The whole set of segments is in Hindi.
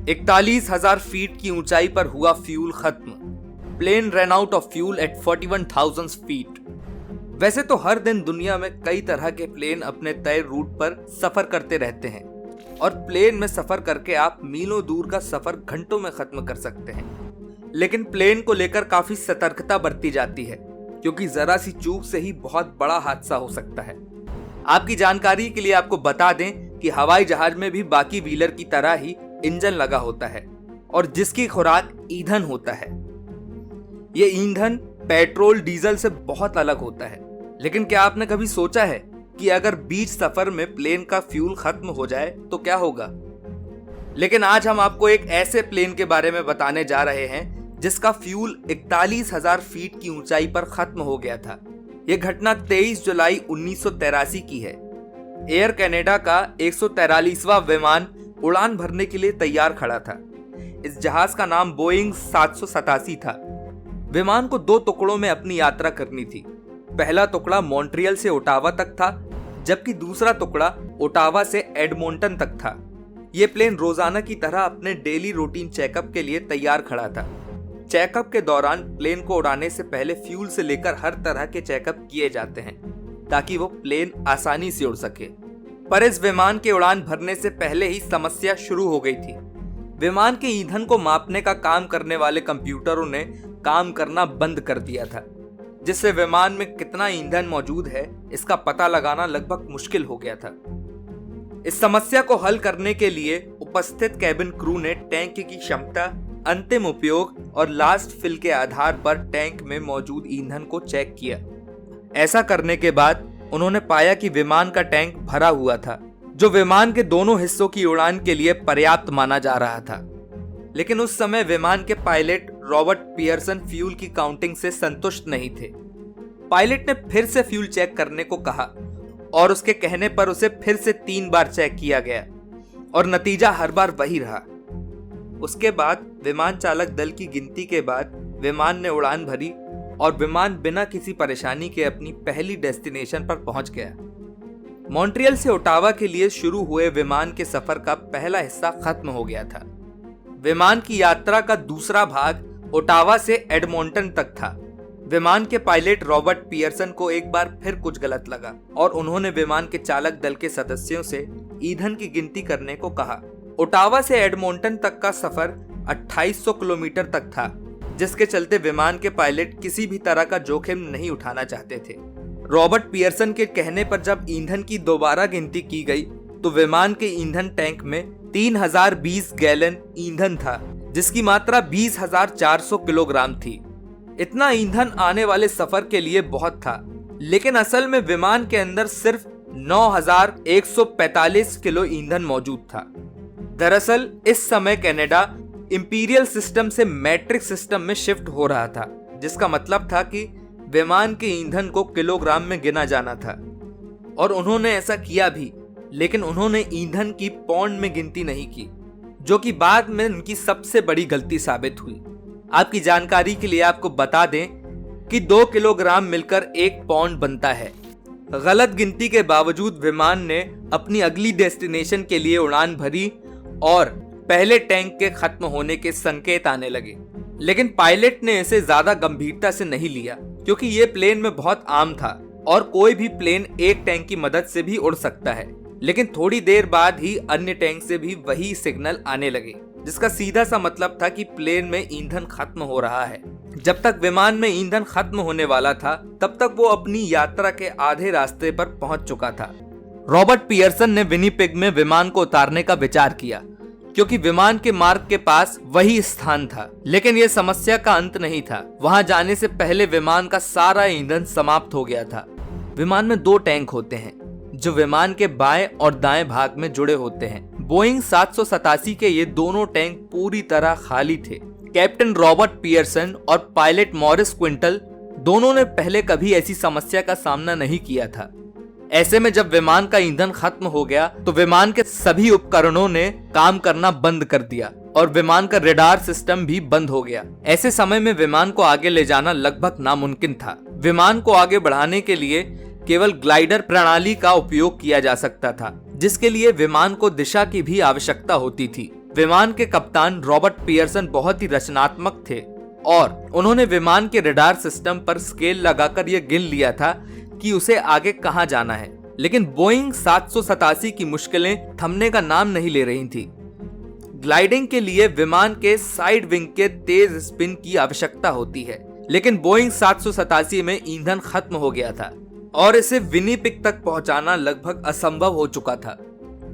41,000 फीट की ऊंचाई पर हुआ फ्यूल खत्म। Plane run out of fuel at 41,000 feet. वैसे तो हर दिन दुनिया में कई तरह के प्लेन अपने तय रूट पर सफर करते रहते हैं और प्लेन में सफर करके आप मीलों दूर का सफर घंटों में खत्म कर सकते हैं। लेकिन प्लेन को लेकर काफी सतर्कता बरती जाती है क्योंकि जरा सी चूक से ही बहुत बड़ा हादसा हो सकता है। आपकी जानकारी के लिए आपको बता दें कि हवाई जहाज में भी बाकी व्हीलर की तरह ही इंजन लगा होता है और जिसकी खुराक ईंधन होता है। ये ईंधन पेट्रोल डीजल से बहुत अलग होता है। लेकिन क्या आपने कभी सोचा है कि अगर बीच सफर में प्लेन का फ्यूल खत्म हो जाए तो क्या होगा? लेकिन आज हम आपको एक ऐसे प्लेन के बारे में बताने जा रहे हैं जिसका फ्यूल 41,000 फीट की ऊंचाई पर खत्म हो गया था। यह घटना 23 जुलाई 1983 की है। एयर कनाडा का 143वां विमान उड़ान भरने के लिए तैयार खड़ा था। इस जहाज का नाम बोइंग 787 था। विमान को 2 टुकड़ों में अपनी यात्रा करनी थी। पहला टुकड़ा मॉन्ट्रियल से ओटावा तक था, जबकि दूसरा टुकड़ा ओटावा से एडमोंटन तक था। यह प्लेन रोजाना की तरह अपने डेली रूटीन चेकअप के लिए तैयार खड़ा था। चेकअप के दौरान प्लेन को उड़ाने से पहले फ्यूल से लेकर हर तरह के चेकअप किए जाते हैं ताकि वो प्लेन आसानी से उड़ सके। पर इस विमान के उड़ान भरने से पहले ही समस्या शुरू हो गई थी। विमान के ईंधन को मापने का काम करने वाले कंप्यूटरों ने काम करना बंद कर दिया था, जिससे विमान में कितना ईंधन मौजूद है इसका पता लगाना लगभग मुश्किल हो गया था। इस समस्या को हल करने के लिए उपस्थित कैबिन क्रू ने टैंक की क्षमता, अंतिम उपयोग और लास्ट फिल के आधार पर टैंक में मौजूद ईंधन को चेक किया। ऐसा करने के बाद उन्होंने पाया कि विमान का टैंक भरा हुआ था, जो विमान के दोनों हिस्सों की उड़ान के लिए पर्याप्त माना जा रहा था। लेकिन उस समय विमान के पायलट रॉबर्ट पियर्सन फ्यूल की काउंटिंग से संतुष्ट नहीं थे। पायलट ने फिर से फ्यूल चेक करने को कहा और उसके कहने पर उसे फिर से 3 बार चेक किया गया और नतीजा हर बार वही रहा। उसके बाद विमान चालक दल की गिनती के बाद विमान ने उड़ान भरी और विमान बिना किसी परेशानी के अपनी पहली डेस्टिनेशन पर पहुंच गया। मॉन्ट्रियल से ओटावा के लिए शुरू हुए विमान के सफर का पहला हिस्सा खत्म हो गया था। विमान की यात्रा का दूसरा भाग ओटावा से एडमोंटन तक था। विमान के पायलट रॉबर्ट पियर्सन को एक बार फिर कुछ गलत लगा और उन्होंने विमान के चालक दल के सदस्यों से ईंधन की गिनती करने को कहा। ओटावा से एडमोंटन तक का सफर 2800 किलोमीटर तक था, जिसके चलते विमान के पायलट किसी भी तरह का जोखिम नहीं उठाना चाहते थे। रॉबर्ट पियर्सन के कहने पर जब ईंधन की दोबारा गिनती की गई तो विमान के ईंधन टैंक में 3020 गैलन ईंधन था, जिसकी मात्रा 20,400 किलोग्राम थी। इतना ईंधन आने वाले सफर के लिए बहुत था, लेकिन असल में विमान के अंदर सिर्फ 9,145 किलो ईंधन मौजूद था। दरअसल इस समय कनाडा इंपीरियल सिस्टम से मैट्रिक सिस्टम में शिफ्ट हो रहा था, जिसका मतलब था कि विमान के ईंधन को किलोग्राम में गिना जाना था और उन्होंने ऐसा किया भी, लेकिन उन्होंने ईंधन की पौंड में गिनती नहीं की, जो कि बाद में उनकी सबसे बड़ी गलती साबित हुई। आपकी जानकारी के लिए आपको बता दें कि 2 किलोग्राम मिलकर 1 पौंड बनता है। गलत गिनती के बावजूद विमान ने अपनी अगली डेस्टिनेशन के लिए उड़ान भरी और पहले टैंक के खत्म होने के संकेत आने लगे। लेकिन पायलट ने इसे ज्यादा गंभीरता से नहीं लिया क्योंकि ये प्लेन में बहुत आम था और कोई भी प्लेन एक टैंक की मदद से भी उड़ सकता है। लेकिन थोड़ी देर बाद ही अन्य टैंक से भी वही सिग्नल आने लगे, जिसका सीधा सा मतलब था कि प्लेन में ईंधन खत्म हो रहा है। जब तक विमान में ईंधन खत्म होने वाला था तब तक वो अपनी यात्रा के आधे रास्ते पर पहुंच चुका था। रॉबर्ट पियर्सन ने विनिपेग में विमान को उतारने का विचार किया क्योंकि विमान के मार्ग के पास वही स्थान था। लेकिन यह समस्या का अंत नहीं था। वहां जाने से पहले विमान का सारा ईंधन समाप्त हो गया था। विमान में 2 टैंक होते हैं जो विमान के बाएं और दाएं भाग में जुड़े होते हैं। बोइंग 787 के ये दोनों टैंक पूरी तरह खाली थे। कैप्टन रॉबर्ट पियर्सन और पायलट मॉरिस क्विंटल दोनों ने पहले कभी ऐसी समस्या का सामना नहीं किया था। ऐसे में जब विमान का ईंधन खत्म हो गया तो विमान के सभी उपकरणों ने काम करना बंद कर दिया और विमान का रेडार सिस्टम भी बंद हो गया। ऐसे समय में विमान को आगे ले जाना लगभग नामुमकिन था। विमान को आगे बढ़ाने के लिए केवल ग्लाइडर प्रणाली का उपयोग किया जा सकता था, जिसके लिए विमान को दिशा की भी आवश्यकता होती थी। विमान के कप्तान रॉबर्ट पियर्सन बहुत ही रचनात्मक थे और उन्होंने विमान के रडार सिस्टम पर स्केल लगाकर यह गिन लिया था कि उसे आगे कहां जाना है। लेकिन बोइंग 787 की मुश्किलें थमने का नाम नहीं ले रही थी। ग्लाइडिंग के लिए विमान के साइड विंग के तेज स्पिन की आवश्यकता होती है, लेकिन बोइंग 787 में ईंधन खत्म हो गया था और इसे विनिपेग तक पहुंचाना लगभग असंभव हो चुका था।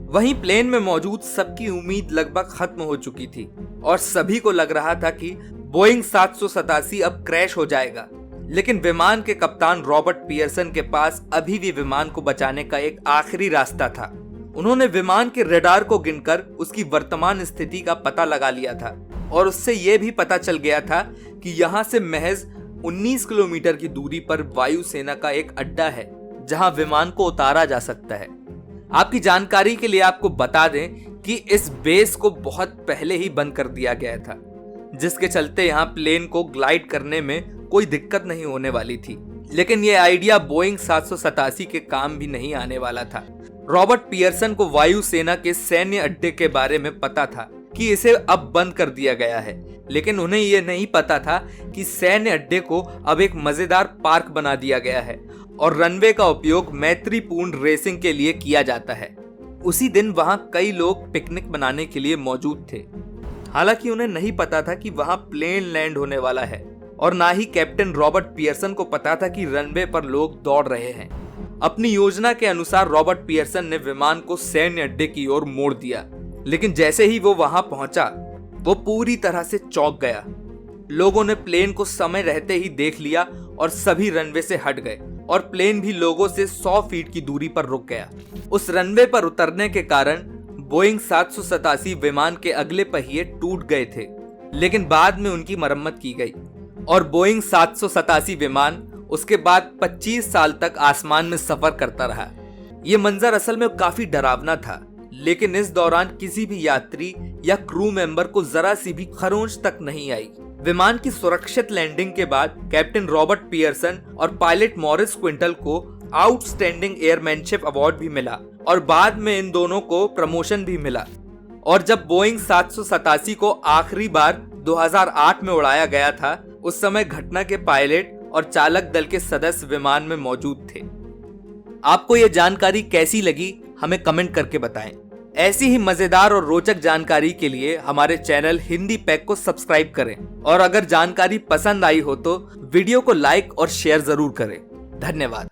वहीं प्लेन में मौजूद सबकी उम्मीद लगभग खत्म हो चुकी थी और सभी को लग रहा था कि बोइंग 787 अब क्रैश हो जाएगा। लेकिन विमान के कप्तान रॉबर्ट पियर्सन के पास अभी भी विमान को बचाने का एक आखिरी रास्ता था। उन्होंने विमान के रडार को गिनकर उसकी वर्तमान स्थिति का पता लगा लिया था और उससे यह भी पता चल गया था कि यहां से महज 19 किलोमीटर की दूरी पर वायुसेना का एक अड्डा है जहां विमान को उतारा जा सकता है। आपकी जानकारी के लिए आपको बता दें कि इस बेस को बहुत पहले ही बंद कर दिया गया था, जिसके चलते यहाँ प्लेन को ग्लाइड करने में कोई दिक्कत नहीं होने वाली थी। लेकिन यह आइडिया बोइंग 787 के काम भी नहीं आने वाला था। रॉबर्ट पियर्सन को वायुसेना के सैन्य अड्डे के बारे में पता था कि इसे अब बंद कर दिया गया है, लेकिन उन्हें यह नहीं पता था कि सैन्य अड्डे को अब एक मजेदार पार्क बना दिया गया है और रनवे का उपयोग मैत्रीपूर्ण रेसिंग के लिए किया जाता है। उसी दिन वहां कई लोग पिकनिक मनाने के लिए मौजूद थे। हालांकि उन्हें नहीं पता था कि वहां प्लेन लैंड होने वाला है और ना ही कैप्टन रॉबर्ट पियर्सन को पता था कि रनवे पर लोग दौड़ रहे हैं। अपनी योजना के अनुसार रॉबर्ट पियर्सन ने विमान को सैन्य अड्डे की ओर मोड़ दिया, लेकिन जैसे ही वो वहां पहुंचा वो पूरी तरह से चौंक गया। लोगों ने प्लेन को समय रहते ही देख लिया और सभी रनवे से हट गए और प्लेन भी लोगों से 100 फीट की दूरी पर रुक गया। उस रनवे पर उतरने के कारण बोइंग 787 विमान के अगले पहिए टूट गए थे, लेकिन बाद में उनकी मरम्मत की गई और बोइंग 787 विमान उसके बाद 25 साल तक आसमान में सफर करता रहा। यह मंजर असल में काफी डरावना था, लेकिन इस दौरान किसी भी यात्री या क्रू मेंबर को जरा सी भी खरोंच तक नहीं आई। विमान की सुरक्षित लैंडिंग के बाद कैप्टन रॉबर्ट पियर्सन और पायलट मॉरिस क्विंटल को आउटस्टैंडिंग एयरमैनशिप अवार्ड भी मिला और बाद में इन दोनों को प्रमोशन भी मिला। और जब बोइंग 787 को आखिरी बार 2008 में उड़ाया गया था, उस समय घटना के पायलट और चालक दल के सदस्य विमान में मौजूद थे। आपको यह जानकारी कैसी लगी हमें कमेंट करके बताएं। ऐसी ही मजेदार और रोचक जानकारी के लिए हमारे चैनल हिंदी पैक को सब्सक्राइब करें और अगर जानकारी पसंद आई हो तो वीडियो को लाइक और शेयर जरूर करें। धन्यवाद।